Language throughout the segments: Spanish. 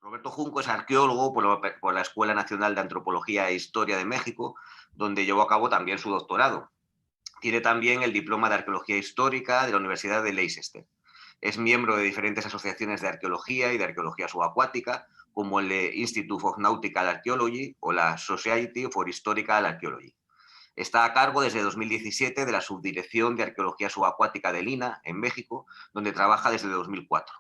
Roberto Junco es arqueólogo por la Escuela Nacional de Antropología e Historia de México, donde llevó a cabo también su doctorado. Tiene también el diploma de Arqueología Histórica de la Universidad de Leicester. Es miembro de diferentes asociaciones de arqueología y de arqueología subacuática, como el Institute of Nautical Archaeology o la Society for Historical Archaeology. Está a cargo desde 2017 de la Subdirección de Arqueología Subacuática del INAH en México, donde trabaja desde 2004.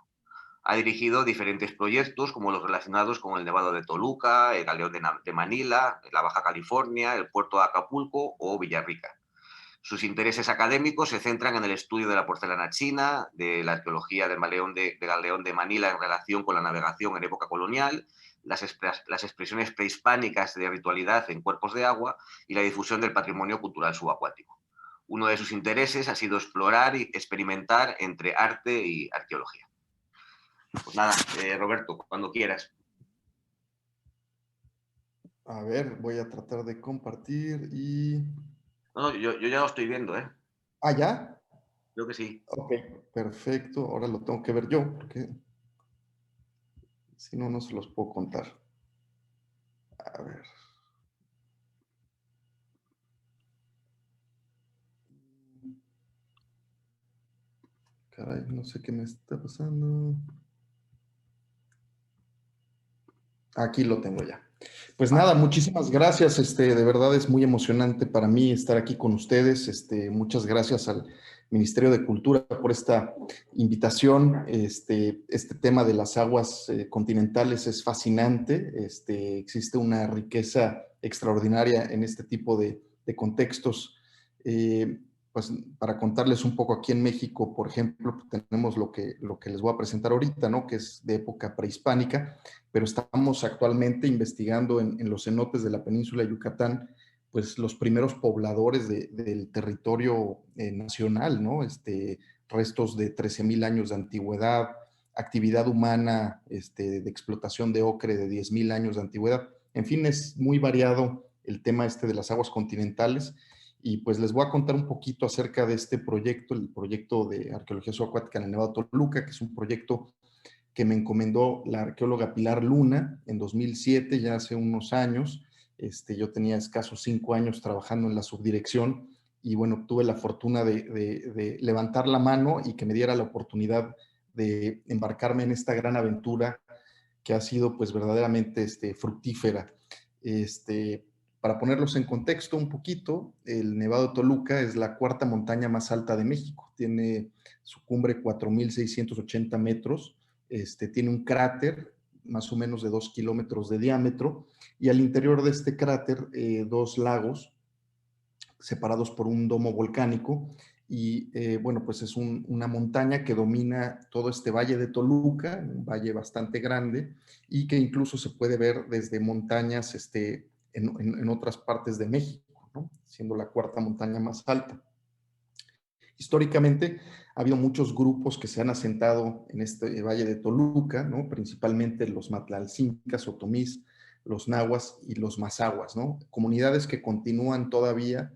Ha dirigido diferentes proyectos como los relacionados con el Nevado de Toluca, el Galeón de Manila, la Baja California, el puerto de Acapulco o Villarrica. Sus intereses académicos se centran en el estudio de la porcelana china, de la arqueología del Galeón de Manila en relación con la navegación en época colonial, las expresiones prehispánicas de ritualidad en cuerpos de agua y la difusión del patrimonio cultural subacuático. Uno de sus intereses ha sido explorar y experimentar entre arte y arqueología. Pues nada, Roberto, cuando quieras. A ver, voy a tratar de compartir y... No, yo ya lo estoy viendo, ¿eh? Ah, ¿ya? Creo que sí. Ok, perfecto. Ahora lo tengo que ver yo, porque si no, no se los puedo contar. A ver. Caray, no sé qué me está pasando. Aquí lo tengo ya. Pues nada, Vale. muchísimas gracias. De verdad es muy emocionante para mí estar aquí con ustedes. Muchas gracias al Ministerio de Cultura por esta invitación. Este tema de las aguas continentales es fascinante. Existe una riqueza extraordinaria en este tipo de contextos. Pues para contarles un poco, aquí en México, por ejemplo, tenemos lo que les voy a presentar ahorita, ¿no? Que es de época prehispánica, pero estamos actualmente investigando en los cenotes de la península de Yucatán, pues los primeros pobladores del territorio nacional, ¿no? Restos de 13,000 años de antigüedad, actividad humana de explotación de ocre de 10,000 años de antigüedad. En fin, es muy variado el tema de las aguas continentales. Y pues les voy a contar un poquito acerca de este proyecto, el proyecto de arqueología subacuática en el Nevado de Toluca, que es un proyecto que me encomendó la arqueóloga Pilar Luna en 2007, ya hace unos años. Yo tenía escasos 5 años trabajando en la subdirección y bueno, tuve la fortuna de levantar la mano y que me diera la oportunidad de embarcarme en esta gran aventura que ha sido pues verdaderamente fructífera. Para ponerlos en contexto un poquito, el Nevado de Toluca es la cuarta montaña más alta de México. Tiene su cumbre 4,680 metros. Tiene un cráter más o menos de 2 kilómetros de diámetro y al interior de este cráter dos lagos separados por un domo volcánico y bueno, pues es una montaña que domina todo este valle de Toluca, un valle bastante grande y que incluso se puede ver desde montañas en otras partes de México, ¿no? Siendo la cuarta montaña más alta. Históricamente ha habido muchos grupos que se han asentado en este valle de Toluca, ¿no? Principalmente los Matlalcincas, Otomís, los Nahuas y los Mazahuas, ¿no? Comunidades que continúan todavía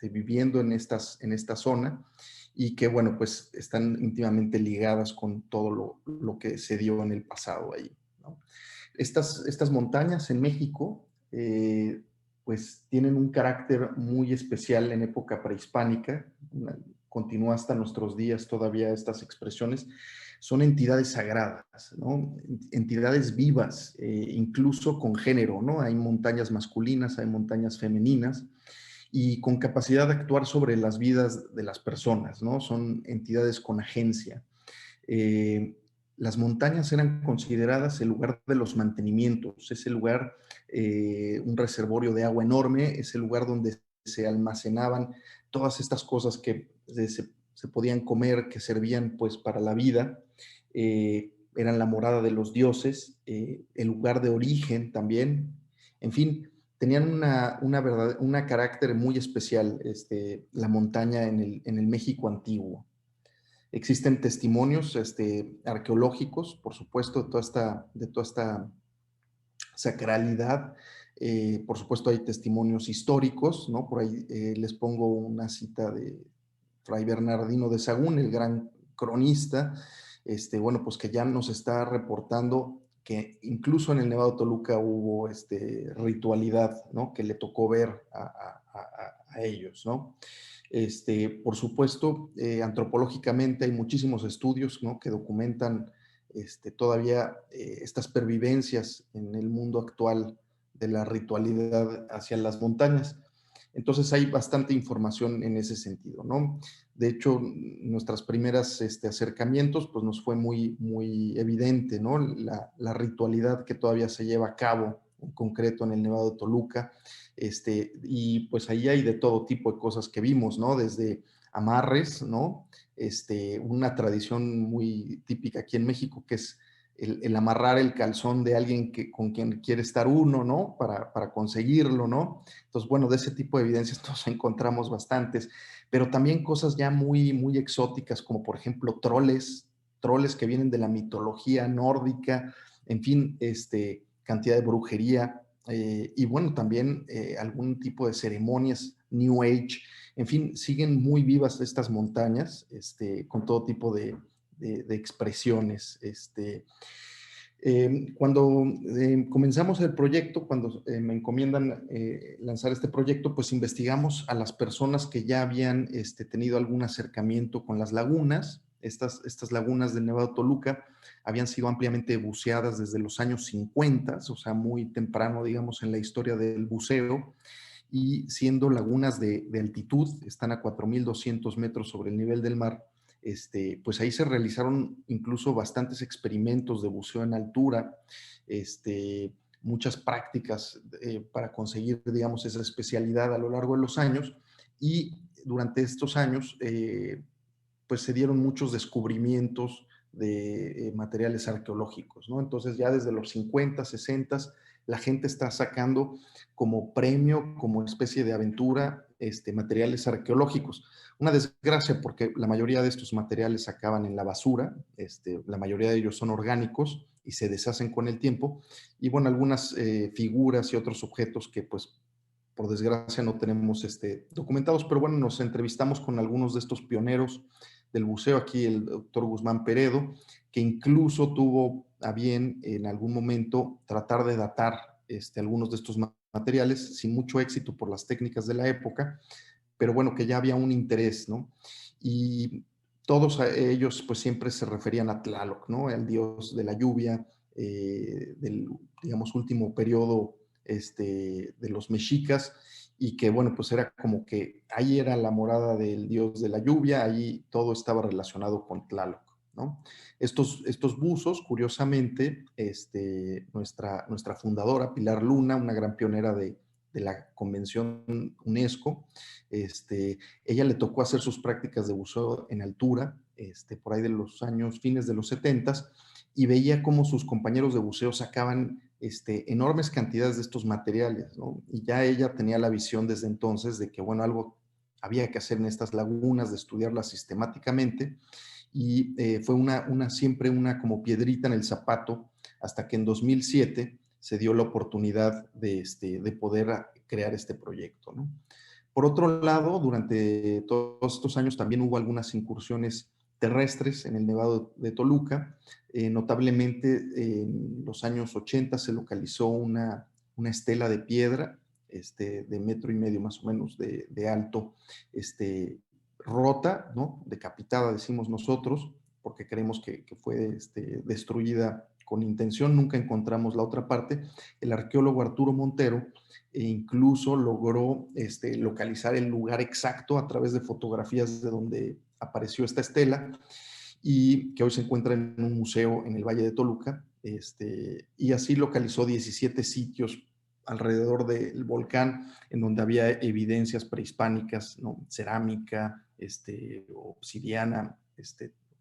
viviendo en esta zona y que, bueno, pues están íntimamente ligadas con todo lo que se dio en el pasado ahí, ¿no? Estas montañas en México pues tienen un carácter muy especial en época prehispánica, continúa hasta nuestros días todavía estas expresiones, son entidades sagradas, ¿no? Entidades vivas, incluso con género, ¿no? Hay montañas masculinas, hay montañas femeninas, y con capacidad de actuar sobre las vidas de las personas, ¿no? Son entidades con agencia. Eh, las montañas eran consideradas el lugar de los mantenimientos, es el lugar, un reservorio de agua enorme, es el lugar donde se almacenaban todas estas cosas que se podían comer, que servían pues para la vida, eran la morada de los dioses, el lugar de origen también, en fin, tenían una carácter muy especial, la montaña en el México antiguo. Existen testimonios arqueológicos, por supuesto, de toda esta sacralidad. Por supuesto, hay testimonios históricos, ¿no? Por ahí les pongo una cita de Fray Bernardino de Sahagún, el gran cronista, bueno, pues que ya nos está reportando que incluso en el Nevado de Toluca hubo ritualidad, ¿no? Que le tocó ver a ellos, ¿no? Por supuesto, antropológicamente hay muchísimos estudios, ¿no? Que documentan todavía estas pervivencias en el mundo actual de la ritualidad hacia las montañas. Entonces hay bastante información en ese sentido, ¿no? De hecho, nuestras primeras acercamientos, pues nos fue muy, muy evidente, ¿no? La ritualidad que todavía se lleva a cabo, en concreto en el Nevado de Toluca, y pues ahí hay de todo tipo de cosas que vimos, ¿no? Desde amarres, ¿no? Una tradición muy típica aquí en México, que es el amarrar el calzón de alguien con quien quiere estar uno, ¿no? Para conseguirlo, ¿no? Entonces, bueno, de ese tipo de evidencias nos encontramos bastantes, pero también cosas ya muy, muy exóticas, como por ejemplo troles que vienen de la mitología nórdica, en fin, cantidad de brujería, y bueno, también algún tipo de ceremonias New Age, en fin, siguen muy vivas estas montañas, con todo tipo de expresiones. Cuando comenzamos el proyecto, cuando me encomiendan lanzar este proyecto, pues investigamos a las personas que ya habían tenido algún acercamiento con las lagunas. Estas lagunas del Nevado de Toluca habían sido ampliamente buceadas desde los años 50, o sea, muy temprano, digamos, en la historia del buceo, y siendo lagunas de altitud, están a 4.200 metros sobre el nivel del mar. Pues ahí se realizaron incluso bastantes experimentos de buceo en altura, muchas prácticas para conseguir, digamos, esa especialidad a lo largo de los años, y durante estos años, pues se dieron muchos descubrimientos de materiales arqueológicos, ¿no? Entonces ya desde los 50, 60, la gente está sacando como premio, como especie de aventura, materiales arqueológicos. Una desgracia porque la mayoría de estos materiales acaban en la basura, la mayoría de ellos son orgánicos y se deshacen con el tiempo, y bueno, algunas figuras y otros objetos que pues por desgracia no tenemos documentados, pero bueno, nos entrevistamos con algunos de estos pioneros del buceo, aquí el doctor Guzmán Peredo, que incluso tuvo a bien en algún momento tratar de datar algunos de estos materiales, sin mucho éxito por las técnicas de la época, pero bueno, que ya había un interés, ¿no? Y todos ellos pues siempre se referían a Tlaloc, ¿no? El dios de la lluvia, del, digamos, último periodo de los mexicas, y que bueno, pues era como que ahí era la morada del dios de la lluvia, ahí todo estaba relacionado con Tlaloc, ¿no? Estos buzos, curiosamente, nuestra fundadora, Pilar Luna, una gran pionera de la Convención UNESCO, ella le tocó hacer sus prácticas de buceo en altura, por ahí de los años, fines de los 70, y veía cómo sus compañeros de buceo sacaban enormes cantidades de estos materiales, ¿no? Y ya ella tenía la visión desde entonces de que, bueno, algo había que hacer en estas lagunas, de estudiarlas sistemáticamente, y fue siempre una como piedrita en el zapato, hasta que en 2007 se dio la oportunidad de poder crear este proyecto, ¿no? Por otro lado, durante todos estos años también hubo algunas incursiones terrestres en el Nevado de Toluca. Notablemente, en los años 80 se localizó una estela de piedra de 1,5 metros más o menos de alto, rota, ¿no? Decapitada, decimos nosotros, porque creemos que fue destruida con intención. Nunca encontramos la otra parte. El arqueólogo Arturo Montero incluso logró localizar el lugar exacto a través de fotografías de donde apareció esta estela, y que hoy se encuentra en un museo en el Valle de Toluca, y así localizó 17 sitios alrededor del volcán en donde había evidencias prehispánicas, ¿no? Cerámica, obsidiana,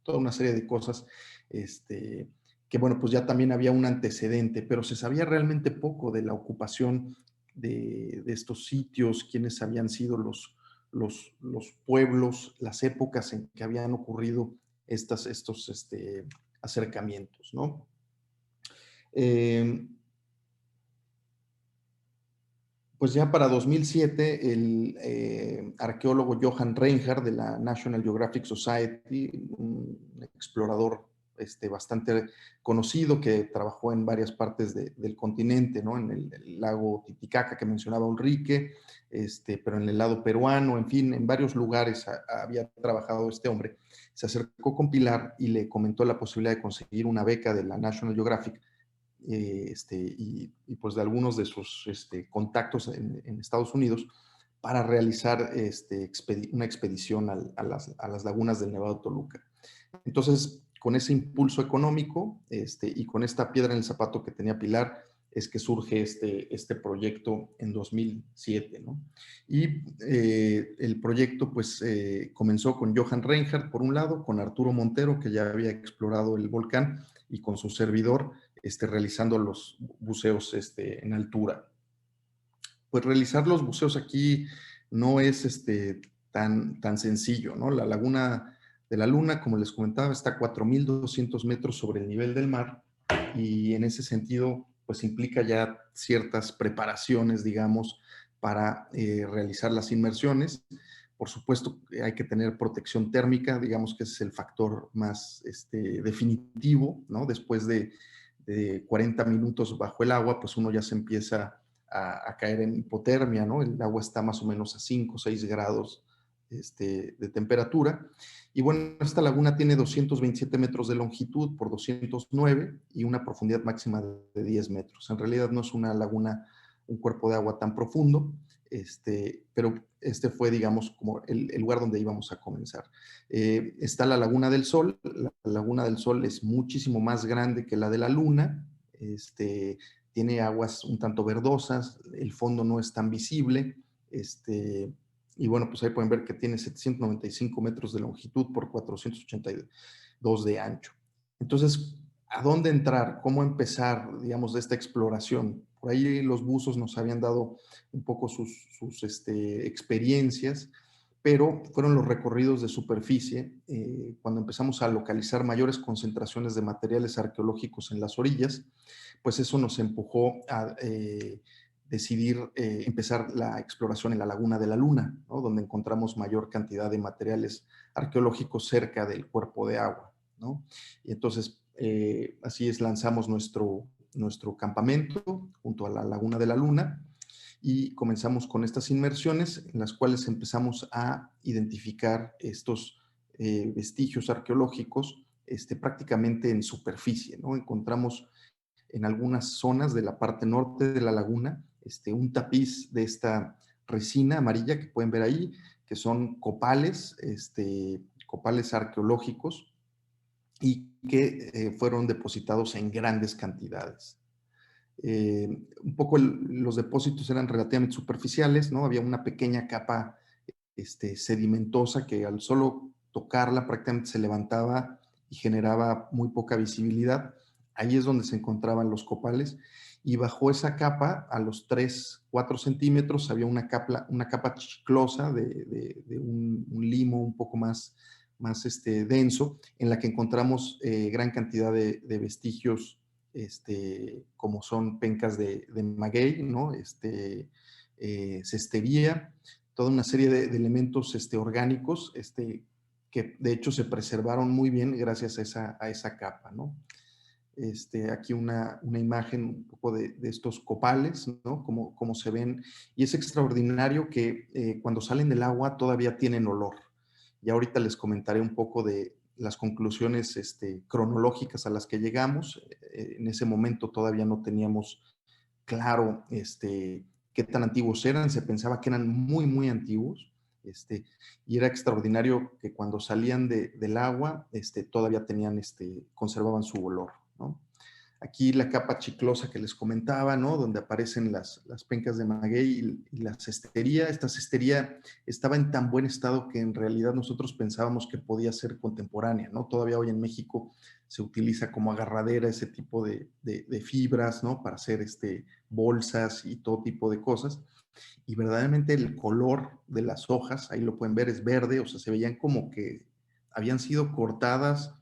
toda una serie de cosas, que bueno, pues ya también había un antecedente, pero se sabía realmente poco de la ocupación de estos sitios, quiénes habían sido los pueblos, las épocas en que habían ocurrido estos acercamientos, ¿no? Eh, pues ya para 2007, el arqueólogo Johan Reinhardt de la National Geographic Society, un explorador bastante conocido que trabajó en varias partes del continente, ¿no? En el lago Titicaca que mencionaba Ulrike, pero en el lado peruano, en fin, en varios lugares había trabajado este hombre. Se acercó con Pilar y le comentó la posibilidad de conseguir una beca de la National Geographic, y pues de algunos de sus contactos en Estados Unidos para realizar una expedición a las lagunas del Nevado Toluca. Entonces, con ese impulso económico y con esta piedra en el zapato que tenía Pilar, es que surge este proyecto en 2007, ¿no? Y el proyecto pues comenzó con Johan Reinhardt por un lado, con Arturo Montero, que ya había explorado el volcán, y con su servidor realizando los buceos en altura. Pues realizar los buceos aquí no es tan sencillo, ¿no? La laguna de la Luna, como les comentaba, está a 4.200 metros sobre el nivel del mar, y en ese sentido, pues implica ya ciertas preparaciones, digamos, para realizar las inmersiones. Por supuesto, hay que tener protección térmica, digamos que ese es el factor más definitivo, ¿no? Después de 40 minutos bajo el agua, pues uno ya se empieza a caer en hipotermia, ¿no? El agua está más o menos a 5 o 6 grados de temperatura. Y bueno, esta laguna tiene 227 metros de longitud por 209 y una profundidad máxima de 10 metros. En realidad no es una laguna, un cuerpo de agua tan profundo, pero fue, digamos, como el lugar donde íbamos a comenzar. Está la Laguna del Sol. La Laguna del Sol es muchísimo más grande que la de la Luna. Tiene aguas un tanto verdosas, el fondo no es tan visible, y bueno, pues ahí pueden ver que tiene 795 metros de longitud por 482 de ancho. Entonces, ¿a dónde entrar? ¿Cómo empezar, digamos, de esta exploración? Por ahí los buzos nos habían dado un poco sus experiencias, pero fueron los recorridos de superficie, cuando empezamos a localizar mayores concentraciones de materiales arqueológicos en las orillas, pues eso nos empujó a decidir empezar la exploración en la Laguna de la Luna, ¿no? Donde encontramos mayor cantidad de materiales arqueológicos cerca del cuerpo de agua, ¿no? Y entonces, así es, lanzamos nuestro campamento junto a la Laguna de la Luna, y comenzamos con estas inmersiones en las cuales empezamos a identificar estos vestigios arqueológicos prácticamente en superficie, ¿no? Encontramos en algunas zonas de la parte norte de la laguna un tapiz de esta resina amarilla que pueden ver ahí, que son copales, copales arqueológicos, y que fueron depositados en grandes cantidades. Un poco los depósitos eran relativamente superficiales, ¿no? Había una pequeña capa sedimentosa que al solo tocarla prácticamente se levantaba y generaba muy poca visibilidad. Ahí es donde se encontraban los copales, y bajo esa capa, a los 3, 4 centímetros, había una capa chiclosa de un limo un poco más denso, en la que encontramos gran cantidad de vestigios, como son pencas de maguey, ¿no? Cestería, toda una serie de elementos orgánicos, que de hecho se preservaron muy bien gracias a esa capa, ¿no? Aquí una imagen un poco de estos copales, ¿no? Como se ven, y es extraordinario que cuando salen del agua todavía tienen olor. Y ahorita les comentaré un poco de las conclusiones cronológicas a las que llegamos. En ese momento todavía no teníamos claro qué tan antiguos eran, se pensaba que eran muy, muy antiguos, y era extraordinario que cuando salían del agua todavía conservaban su olor, ¿no? Aquí la capa chiclosa que les comentaba, ¿no? Donde aparecen las pencas de maguey y la cestería. Esta cestería estaba en tan buen estado que en realidad nosotros pensábamos que podía ser contemporánea, ¿no? Todavía hoy en México se utiliza como agarradera ese tipo de fibras, ¿no? Para hacer bolsas y todo tipo de cosas. Y verdaderamente el color de las hojas, ahí lo pueden ver, es verde, o sea, se veían como que habían sido cortadas,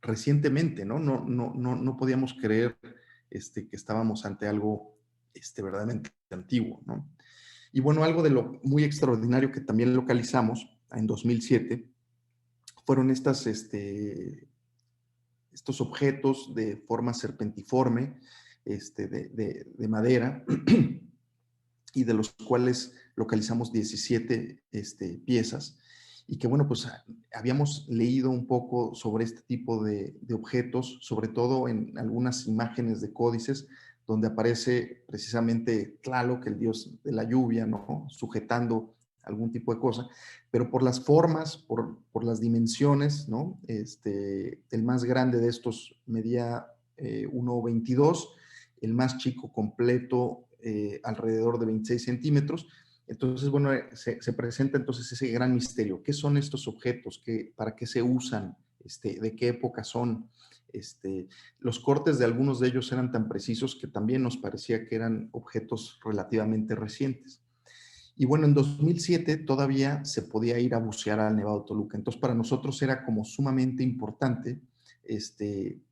recientemente, ¿no? No podíamos creer que estábamos ante algo verdaderamente antiguo, ¿no? Y bueno, algo de lo muy extraordinario que también localizamos en 2007 fueron estas estos objetos de forma serpentiforme, de madera, y de los cuales localizamos 17 piezas, y que bueno, pues habíamos leído un poco sobre este tipo de objetos, sobre todo en algunas imágenes de códices, donde aparece precisamente Tlaloc, el dios de la lluvia, ¿no? Sujetando algún tipo de cosa, pero por las formas, por las dimensiones, ¿no? El más grande de estos medía 1,22, el más chico completo alrededor de 26 centímetros. Entonces, bueno, se presenta entonces ese gran misterio. ¿Qué son estos objetos? ¿Para qué se usan? ¿De qué época son? Los cortes de algunos de ellos eran tan precisos que también nos parecía que eran objetos relativamente recientes. Y bueno, en 2007 todavía se podía ir a bucear al Nevado Toluca. Entonces, para nosotros era como sumamente importante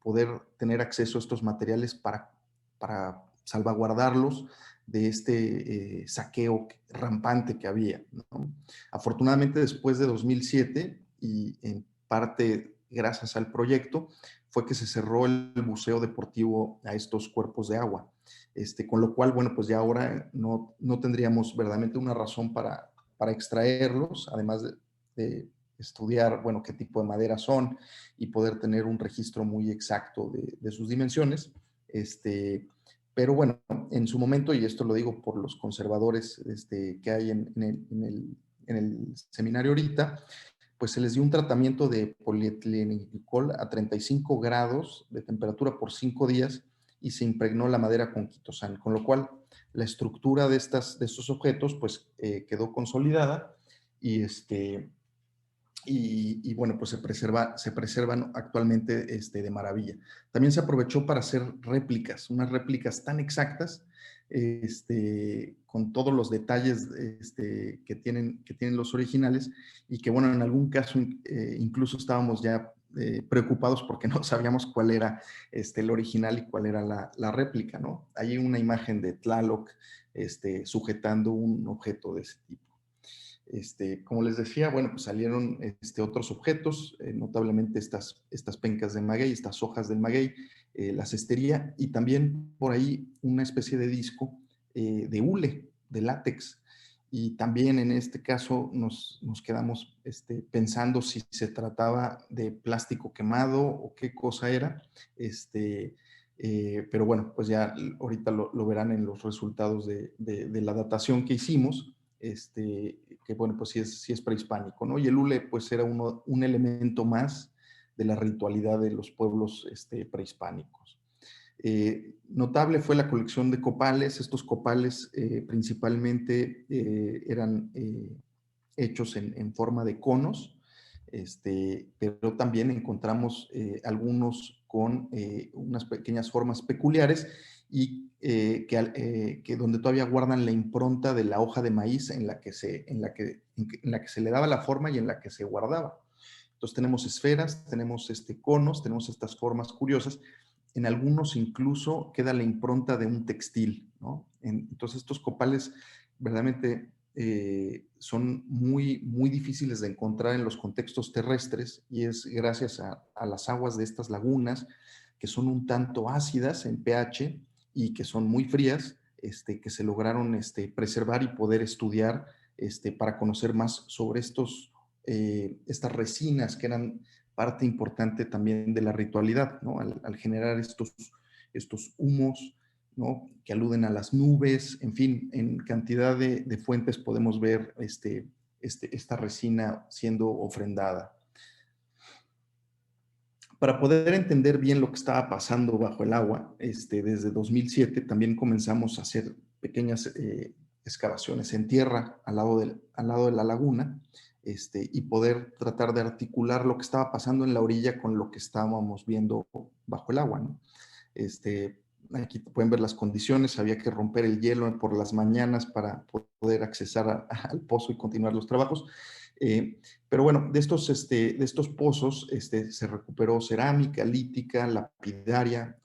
poder tener acceso a estos materiales para salvaguardarlos de saqueo rampante que había, ¿no? Afortunadamente, después de 2007, y en parte gracias al proyecto, fue que se cerró el buceo deportivo a estos cuerpos de agua. Con lo cual, bueno, pues ya ahora no tendríamos verdaderamente una razón para extraerlos, además de estudiar, bueno, qué tipo de madera son y poder tener un registro muy exacto de sus dimensiones. Pero bueno, en su momento, y esto lo digo por los conservadores que hay en el seminario ahorita, pues se les dio un tratamiento de polietilenglicol a 35 grados de temperatura por 5 días y se impregnó la madera con quitosán, con lo cual la estructura de estos objetos pues quedó consolidada y, bueno, pues se preservan actualmente de maravilla. También se aprovechó para hacer réplicas, unas réplicas tan exactas, con todos los detalles que tienen los originales, y que bueno, en algún caso incluso estábamos ya preocupados porque no sabíamos cuál era el original y cuál era la réplica, ¿no? Hay una imagen de Tlaloc sujetando un objeto de ese tipo. Como les decía, bueno, pues salieron otros objetos, notablemente estas pencas de maguey, estas hojas del maguey, la cestería, y también por ahí una especie de disco de hule, de látex. Y también en este caso nos quedamos pensando si se trataba de plástico quemado o qué cosa era. Pero bueno, pues ya ahorita lo verán en los resultados de la datación que hicimos. Que bueno, pues sí es prehispánico, ¿no? Y el hule pues era un elemento más de la ritualidad de los pueblos prehispánicos. Notable fue la colección de copales. Estos copales principalmente eran hechos en forma de conos, pero también encontramos algunos con unas pequeñas formas peculiares y que donde todavía guardan la impronta de la hoja de maíz en la que se le daba la forma y en la que se guardaba. Entonces tenemos esferas, tenemos conos, tenemos estas formas curiosas. En algunos incluso queda la impronta de un textil, ¿no? Entonces estos copales verdaderamente son muy, muy difíciles de encontrar en los contextos terrestres, y es gracias a las aguas de estas lagunas, que son un tanto ácidas en pH y que son muy frías, que se lograron preservar y poder estudiar para conocer más sobre estas resinas que eran parte importante también de la ritualidad, ¿no? Al generar estos humos, ¿no? Que aluden a las nubes, en fin, en cantidad de fuentes podemos ver esta resina siendo ofrendada. Para poder entender bien lo que estaba pasando bajo el agua, desde 2007 también comenzamos a hacer pequeñas excavaciones en tierra al lado de la laguna, y poder tratar de articular lo que estaba pasando en la orilla con lo que estábamos viendo bajo el agua, ¿no? Aquí pueden ver las condiciones. Había que romper el hielo por las mañanas para poder accesar al pozo y continuar los trabajos. Pero bueno, de estos pozos se recuperó cerámica, lítica, lapidaria,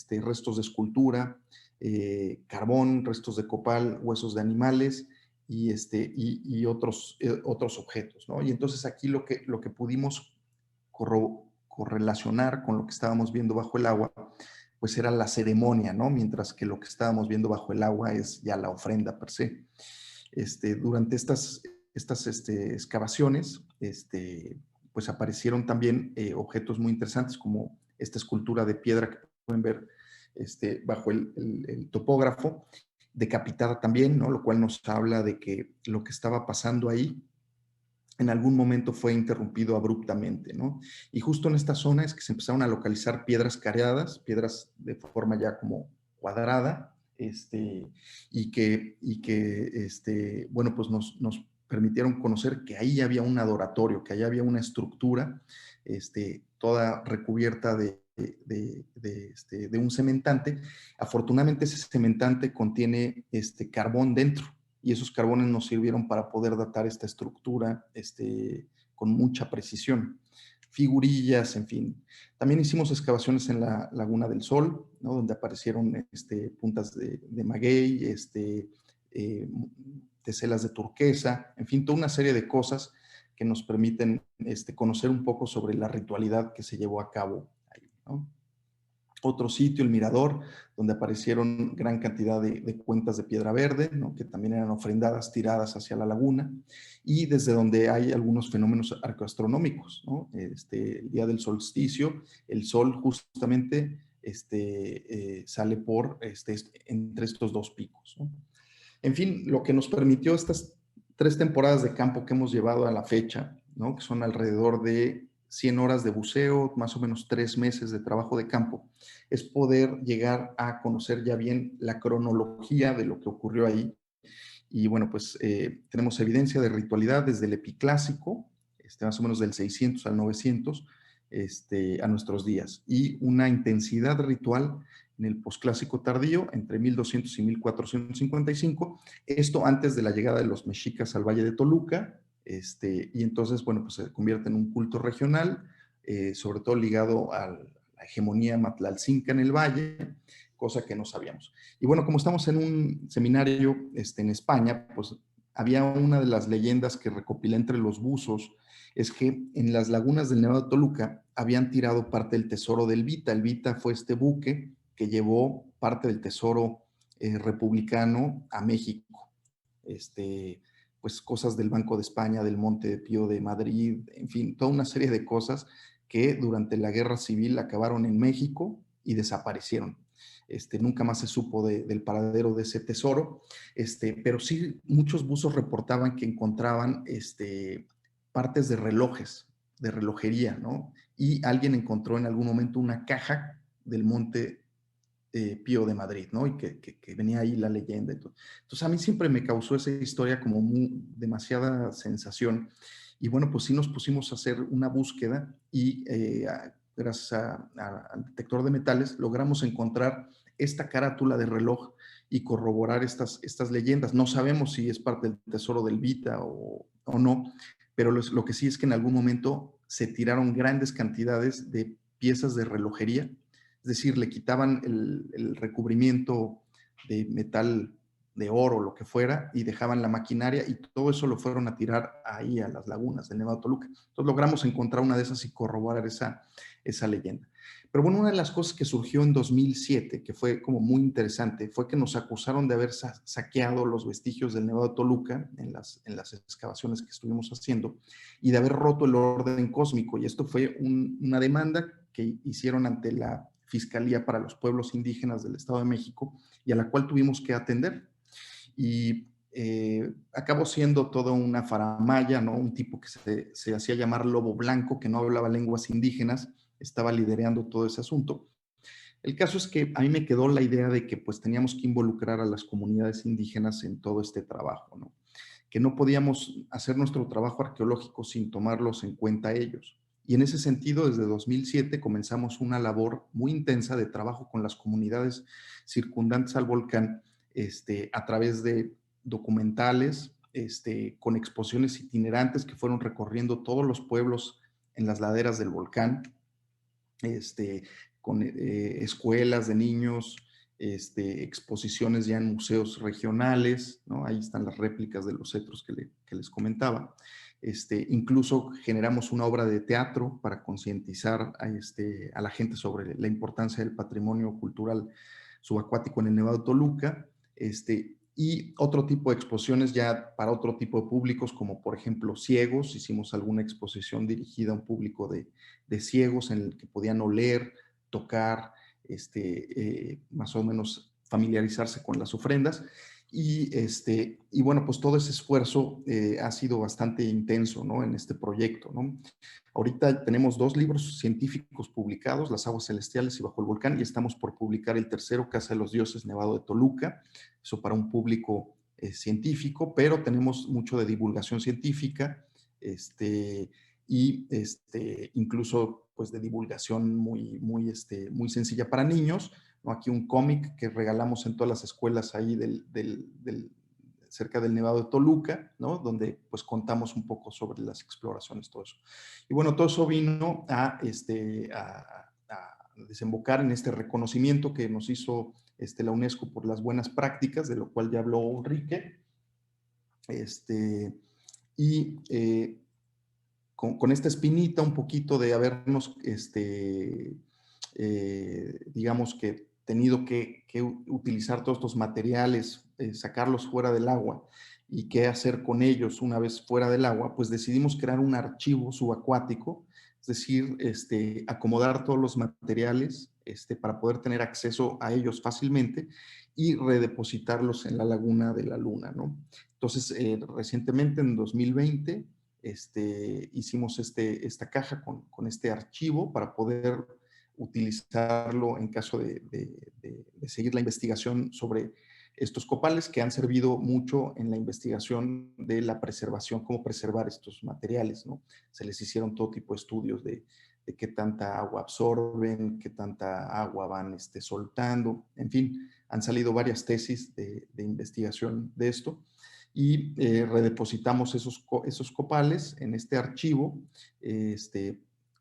restos de escultura, carbón, restos de copal, huesos de animales y otros objetos, ¿no? Y entonces aquí lo que pudimos correlacionar con lo que estábamos viendo bajo el agua, pues era la ceremonia, ¿no? Mientras que lo que estábamos viendo bajo el agua es ya la ofrenda per se. Durante estas excavaciones, pues aparecieron también objetos muy interesantes como esta escultura de piedra que pueden ver bajo el topógrafo, decapitada también, ¿no? Lo cual nos habla de que lo que estaba pasando ahí en algún momento fue interrumpido abruptamente, ¿no? Y justo en esta zona es que se empezaron a localizar piedras careadas, piedras de forma ya como cuadrada, bueno, pues nos permitieron conocer que ahí había un adoratorio, que ahí había una estructura, toda recubierta de un cementante. Afortunadamente ese cementante contiene carbón dentro, y esos carbones nos sirvieron para poder datar esta estructura con mucha precisión. Figurillas, en fin. También hicimos excavaciones en la Laguna del Sol, ¿no? Donde aparecieron puntas de maguey, teselas de turquesa, en fin, toda una serie de cosas que nos permiten conocer un poco sobre la ritualidad que se llevó a cabo ahí, ¿no? Otro sitio, el Mirador, donde aparecieron gran cantidad de cuentas de piedra verde, ¿no? Que también eran ofrendadas tiradas hacia la laguna, y desde donde hay algunos fenómenos arqueoastronómicos, ¿no? El día del solsticio, el sol justamente sale entre estos dos picos, ¿no? En fin, lo que nos permitió estas 3 temporadas de campo que hemos llevado a la fecha, ¿no? Que son alrededor de 100 horas de buceo, más o menos 3 meses de trabajo de campo, es poder llegar a conocer ya bien la cronología de lo que ocurrió ahí. Y bueno, pues tenemos evidencia de ritualidad desde el epiclásico, más o menos del 600 al 900, a nuestros días, y una intensidad ritual en el posclásico tardío, entre 1200 y 1455, esto antes de la llegada de los mexicas al Valle de Toluca, y entonces, bueno, pues se convierte en un culto regional, sobre todo ligado a la hegemonía matlalcinca en el valle, cosa que no sabíamos. Y bueno, como estamos en un seminario en España, pues había una de las leyendas que recopilé entre los buzos, es que en las lagunas del Nevado de Toluca habían tirado parte del tesoro del Vita. El Vita fue este buque que llevó parte del tesoro republicano a México. Pues cosas del Banco de España, del Monte de Pío de Madrid, en fin, toda una serie de cosas que durante la Guerra Civil acabaron en México y desaparecieron. Nunca más se supo del paradero de ese tesoro, pero sí muchos buzos reportaban que encontraban partes de relojes, de relojería, ¿no? Y alguien encontró en algún momento una caja del Monte Pío de Madrid, ¿no? Y que venía ahí la leyenda. Entonces a mí siempre me causó esa historia como demasiada sensación. Y bueno, pues sí nos pusimos a hacer una búsqueda y gracias al detector de metales logramos encontrar esta carátula de reloj y corroborar estas leyendas. No sabemos si es parte del tesoro del Vita o no, pero lo que sí es que en algún momento se tiraron grandes cantidades de piezas de relojería, es decir, le quitaban el recubrimiento de metal, de oro, lo que fuera, y dejaban la maquinaria, y todo eso lo fueron a tirar ahí a las lagunas del Nevado de Toluca. Entonces logramos encontrar una de esas y corroborar esa leyenda. Pero bueno, una de las cosas que surgió en 2007, que fue como muy interesante, fue que nos acusaron de haber saqueado los vestigios del Nevado de Toluca en las excavaciones que estuvimos haciendo, y de haber roto el orden cósmico. Y esto fue una demanda que hicieron ante la Fiscalía para los Pueblos Indígenas del Estado de México, y a la cual tuvimos que atender. Y acabó siendo toda una faramalla, ¿no? Un tipo que se hacía llamar Lobo Blanco, que no hablaba lenguas indígenas, estaba liderando todo ese asunto. El caso es que a mí me quedó la idea de que pues teníamos que involucrar a las comunidades indígenas en todo este trabajo, ¿no? Que no podíamos hacer nuestro trabajo arqueológico sin tomarlos en cuenta ellos. Y en ese sentido, desde 2007 comenzamos una labor muy intensa de trabajo con las comunidades circundantes al volcán, a través de documentales, con exposiciones itinerantes que fueron recorriendo todos los pueblos en las laderas del volcán, con escuelas de niños, exposiciones ya en museos regionales, ¿no? Ahí están las réplicas de los cetros que les comentaba. Incluso generamos una obra de teatro para concientizar a la gente sobre la importancia del patrimonio cultural subacuático en el Nevado de Toluca, y otro tipo de exposiciones ya para otro tipo de públicos, como por ejemplo ciegos. Hicimos alguna exposición dirigida a un público de ciegos en el que podían oler, tocar, más o menos familiarizarse con las ofrendas. Y bueno, pues todo ese esfuerzo ha sido bastante intenso, ¿no? En este proyecto, ¿no? Ahorita tenemos 2 libros científicos publicados, Las aguas celestiales y Bajo el volcán, y estamos por publicar el tercero, Casa de los Dioses, Nevado de Toluca, eso para un público científico, pero tenemos mucho de divulgación científica, y incluso pues de divulgación muy sencilla para niños, ¿no? Aquí un cómic que regalamos en todas las escuelas ahí cerca del Nevado de Toluca, ¿no? Donde pues contamos un poco sobre las exploraciones, todo eso. Y bueno, todo eso vino a desembocar en este reconocimiento que nos hizo la UNESCO por las buenas prácticas, de lo cual ya habló Enrique. Y con esta espinita un poquito de habernos, digamos que tenido que utilizar todos estos materiales, sacarlos fuera del agua y qué hacer con ellos una vez fuera del agua, pues decidimos crear un archivo subacuático, es decir, acomodar todos los materiales para poder tener acceso a ellos fácilmente y redepositarlos en la laguna de la Luna, ¿no? Entonces, recientemente, en 2020, hicimos esta caja con este archivo para poder utilizarlo en caso de seguir la investigación sobre estos copales, que han servido mucho en la investigación de la preservación, cómo preservar estos materiales, ¿no? Se les hicieron todo tipo de estudios de qué tanta agua absorben, qué tanta agua van soltando, en fin, han salido varias tesis de investigación de esto, y redepositamos esos copales en este archivo,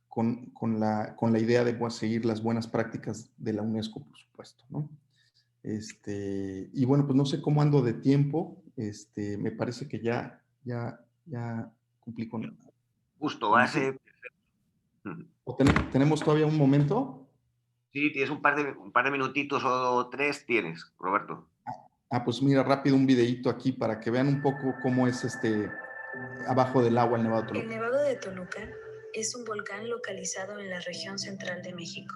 con la idea de seguir las buenas prácticas de la UNESCO, por supuesto, ¿no? Y bueno, pues no sé cómo ando de tiempo, me parece que ya cumplí Justo, con va a eso. ser... ¿O tenemos todavía un momento? Sí, tienes un par de minutitos o 3 tienes, Roberto. Pues mira, rápido un videíto aquí para que vean un poco cómo es abajo del agua el Nevado de Toluca. El Nevado de Toluca es un volcán localizado en la región central de México,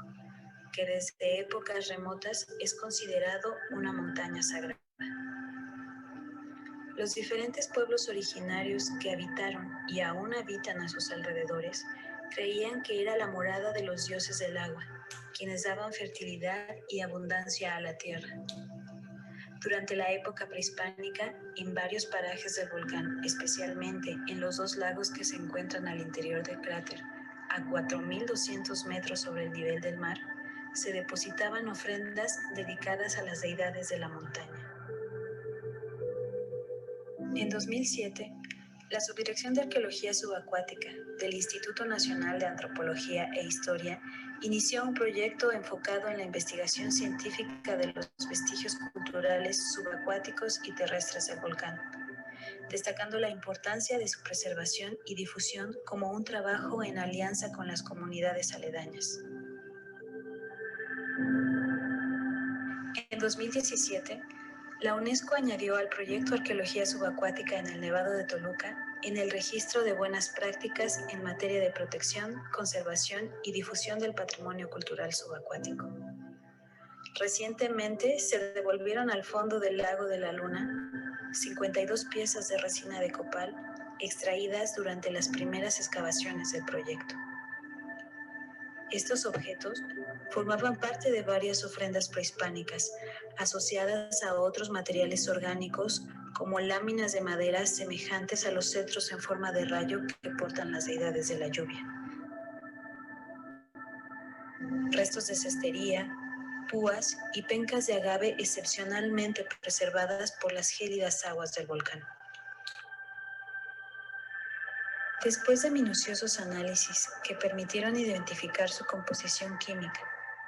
que desde épocas remotas es considerado una montaña sagrada. Los diferentes pueblos originarios que habitaron y aún habitan a sus alrededores creían que era la morada de los dioses del agua, quienes daban fertilidad y abundancia a la tierra. Durante la época prehispánica, en varios parajes del volcán, especialmente en los 2 lagos que se encuentran al interior del cráter, a 4.200 metros sobre el nivel del mar, se depositaban ofrendas dedicadas a las deidades de la montaña. En 2007, la Subdirección de Arqueología Subacuática del Instituto Nacional de Antropología e Historia inició un proyecto enfocado en la investigación científica de los vestigios culturales subacuáticos y terrestres del volcán, destacando la importancia de su preservación y difusión como un trabajo en alianza con las comunidades aledañas. En 2017, la UNESCO añadió al proyecto Arqueología Subacuática en el Nevado de Toluca en el registro de buenas prácticas en materia de protección, conservación y difusión del patrimonio cultural subacuático. Recientemente se devolvieron al fondo del lago de la Luna 52 piezas de resina de copal extraídas durante las primeras excavaciones del proyecto. Estos objetos formaban parte de varias ofrendas prehispánicas asociadas a otros materiales orgánicos como láminas de madera semejantes a los cetros en forma de rayo que portan las deidades de la lluvia. Restos de cestería, púas y pencas de agave excepcionalmente preservadas por las gélidas aguas del volcán. Después de minuciosos análisis que permitieron identificar su composición química,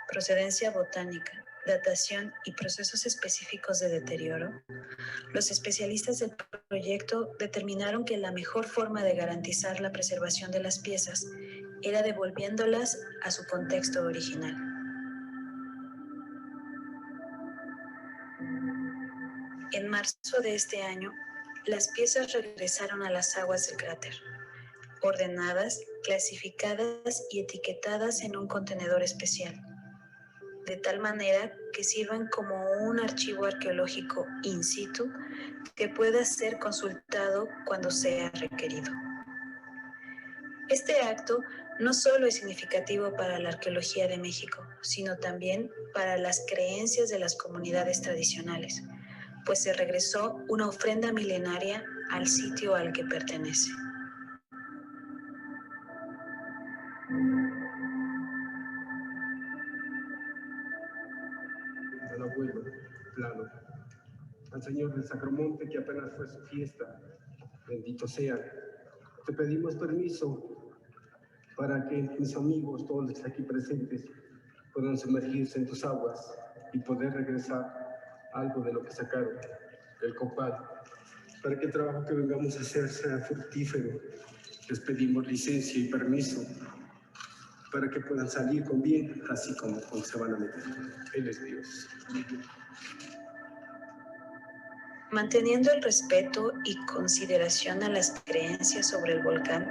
procedencia botánica, datación y procesos específicos de deterioro, los especialistas del proyecto determinaron que la mejor forma de garantizar la preservación de las piezas era devolviéndolas a su contexto original. En marzo de este año, las piezas regresaron a las aguas del cráter, ordenadas, clasificadas y etiquetadas en un contenedor especial, de tal manera que sirvan como un archivo arqueológico in situ que pueda ser consultado cuando sea requerido. Este acto no solo es significativo para la arqueología de México, sino también para las creencias de las comunidades tradicionales, pues se regresó una ofrenda milenaria al sitio al que pertenece. Al abuelo, claro, al señor del Sacromonte, que apenas fue su fiesta, bendito sea. Te pedimos permiso para que mis amigos, todos los aquí presentes, puedan sumergirse en tus aguas y poder regresar algo de lo que sacaron, el copal, para que el trabajo que vengamos a hacer sea fructífero. Les pedimos licencia y permiso para que puedan salir con bien, así como se van a meter. Él es Dios. Manteniendo el respeto y consideración a las creencias sobre el volcán,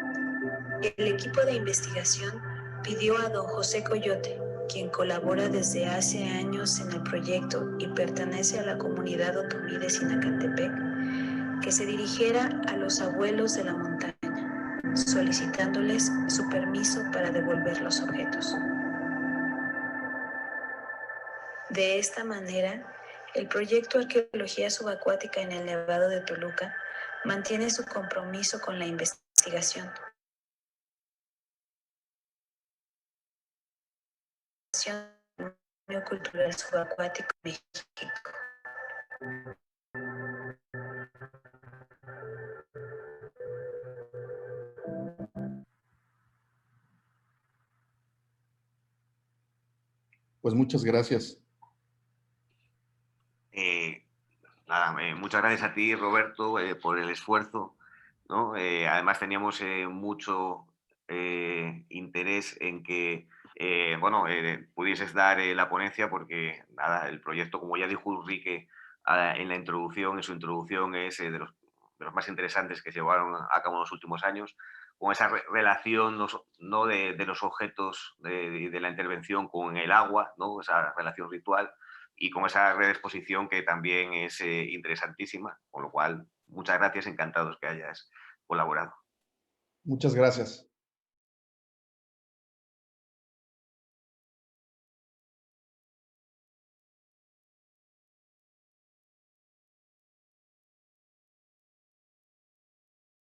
el equipo de investigación pidió a don José Coyote, quien colabora desde hace años en el proyecto y pertenece a la comunidad otomí de Sinacantepec, que se dirigiera a los abuelos de la montaña, solicitándoles su permiso para devolver los objetos. De esta manera, el proyecto Arqueología Subacuática en el Nevado de Toluca mantiene su compromiso con la investigación, Patrimonio Cultural Subacuático de México. Pues muchas gracias. Muchas gracias a ti, Roberto, por el esfuerzo, ¿no? Además teníamos mucho interés en que pudieses dar la ponencia porque nada, el proyecto, como ya dijo Ulrike en la introducción, en su introducción, es de los más interesantes que se llevaron a cabo en los últimos años, con esa relación ¿no? de los objetos de la intervención con el agua, ¿no? Esa relación ritual, y con esa red de exposición que también es interesantísima, con lo cual, muchas gracias, encantados que hayas colaborado. Muchas gracias.